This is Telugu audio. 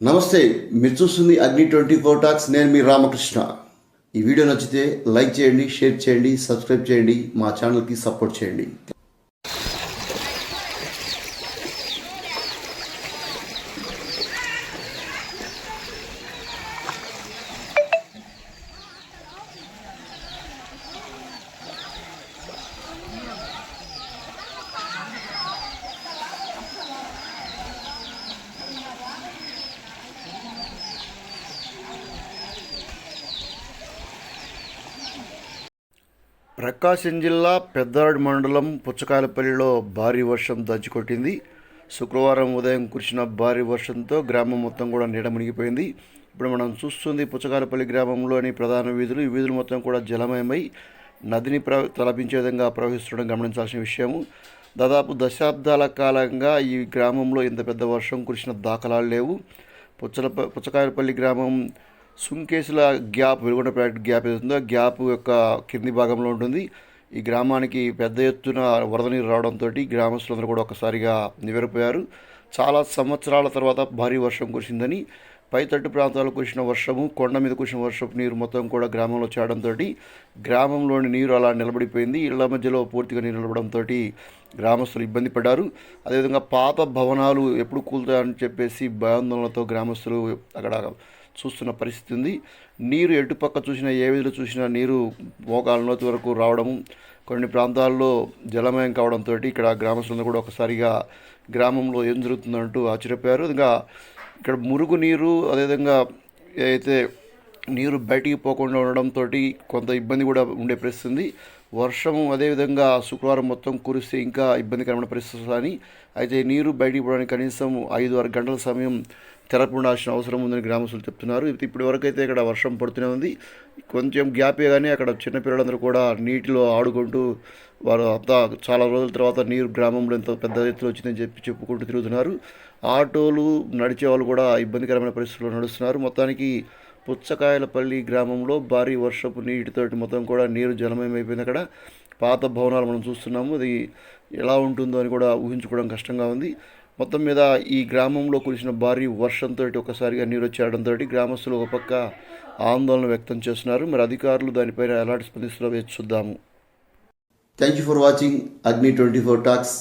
నమస్తే, మీరు చూస్తుంది అగ్ని 24 టాక్స్. నేను మీ రామకృష్ణ. ఈ వీడియో నచ్చితే లైక్ చేయండి, షేర్ చేయండి, సబ్స్క్రైబ్ చేయండి, మా ఛానల్కి సపోర్ట్ చేయండి. ప్రకాశం జిల్లా పెద్దారెడ్డి మండలం పుచ్చకాయలపల్లిలో భారీ వర్షం దంచుకొట్టింది. శుక్రవారం ఉదయం కురిసిన భారీ వర్షంతో గ్రామం మొత్తం కూడా నీట మునిగిపోయింది. ఇప్పుడు మనం చూస్తుంది పుచ్చకాయలపల్లి గ్రామంలోని ప్రధాన వీధులు. ఈ వీధులు మొత్తం కూడా జలమయమై నదిని తలపించే విధంగా ప్రవహిస్తుండడం గమనించాల్సిన విషయము. దాదాపు దశాబ్దాల కాలంగా ఈ గ్రామంలో ఇంత పెద్ద వర్షం కురిసిన దాఖలాలు లేవు. పుచ్చకాయలపల్లి గ్రామం Sunkesula gap, Veligonda project gap ఏదైతుందో ఆ గ్యాప్ యొక్క కింది భాగంలో ఉంటుంది. ఈ గ్రామానికి పెద్ద ఎత్తున వరద నీరు రావడంతో గ్రామస్తులందరూ కూడా ఒక్కసారిగా నివ్వెరపోయారు. చాలా సంవత్సరాల తర్వాత భారీ వర్షం కురిసిందని, పైతట్టు ప్రాంతాల్లో కురిసిన వర్షము, కొండ మీద కురిసిన వర్షపు నీరు మొత్తం కూడా గ్రామంలో చేరడంతో గ్రామంలోని నీరు అలా నిలబడిపోయింది. ఇళ్ల మధ్యలో పూర్తిగా నీరు నిలబడంతో గ్రామస్తులు ఇబ్బంది పడ్డారు. అదేవిధంగా పాత భవనాలు ఎప్పుడు కూలుతాయని చెప్పేసి భయాందోళనతో గ్రామస్తులు అక్కడ చూస్తున్న పరిస్థితి ఉంది. నీరు ఎటుపక్క చూసినా, ఏ వీధిలో చూసినా నీరు మోకాళ్ళ లోతు వరకు రావడము, కొన్ని ప్రాంతాల్లో జలమయం కావడంతో ఇక్కడ గ్రామస్తులందరూ కూడా ఒకసారిగా గ్రామంలో ఏం జరుగుతుందంటూ ఆశ్చర్యపోయారు. ఇంకా ఇక్కడ మురుగు నీరు, అదేవిధంగా అయితే నీరు బయటికి పోకుండా ఉండడంతో కొంత ఇబ్బంది కూడా ఉండే పరిస్థితి ఉంది. వర్షము అదేవిధంగా శుక్రవారం మొత్తం కురిస్తే ఇంకా ఇబ్బందికరమైన పరిస్థితి అని, అయితే నీరు బయటికి పోవడానికి కనీసం 5-6 గంటల సమయం తెరపు ఉండాల్సిన అవసరం ఉందని గ్రామస్తులు చెప్తున్నారు. ఇప్పటి వరకు అయితే ఇక్కడ వర్షం పడుతూనే ఉంది. కొంచెం గ్యాపే కానీ అక్కడ చిన్నపిల్లలందరూ కూడా నీటిలో ఆడుకుంటూ వారు అంతా చాలా రోజుల తర్వాత నీరు గ్రామంలో ఎంత పెద్ద ఎత్తులో వచ్చిందని చెప్పుకుంటూ తిరుగుతున్నారు. ఆటోలు నడిచే వాళ్ళు కూడా ఇబ్బందికరమైన పరిస్థితుల్లో నడుస్తున్నారు. మొత్తానికి పుచ్చకాయలపల్లి గ్రామంలో భారీ వర్షపు నీటితోటి మొత్తం కూడా నీరు జలమయమైపోయింది. అక్కడ పాత భవనాలు మనం చూస్తున్నాము. అది ఎలా ఉంటుందో అని కూడా ఊహించుకోవడం కష్టంగా ఉంది. మొత్తం మీద ఈ గ్రామంలో కురిసిన భారీ వర్షంతో ఒకసారిగా నీరు వచ్చేయడంతో గ్రామస్తులు ఒక పక్క ఆందోళన వ్యక్తం చేస్తున్నారు. మరి అధికారులు దానిపైన ఎలాంటి స్పందిస్తున్నారో వేచి చూద్దాము. థ్యాంక్ యూ ఫర్ వాచింగ్ అగ్ని 24 టాక్స్.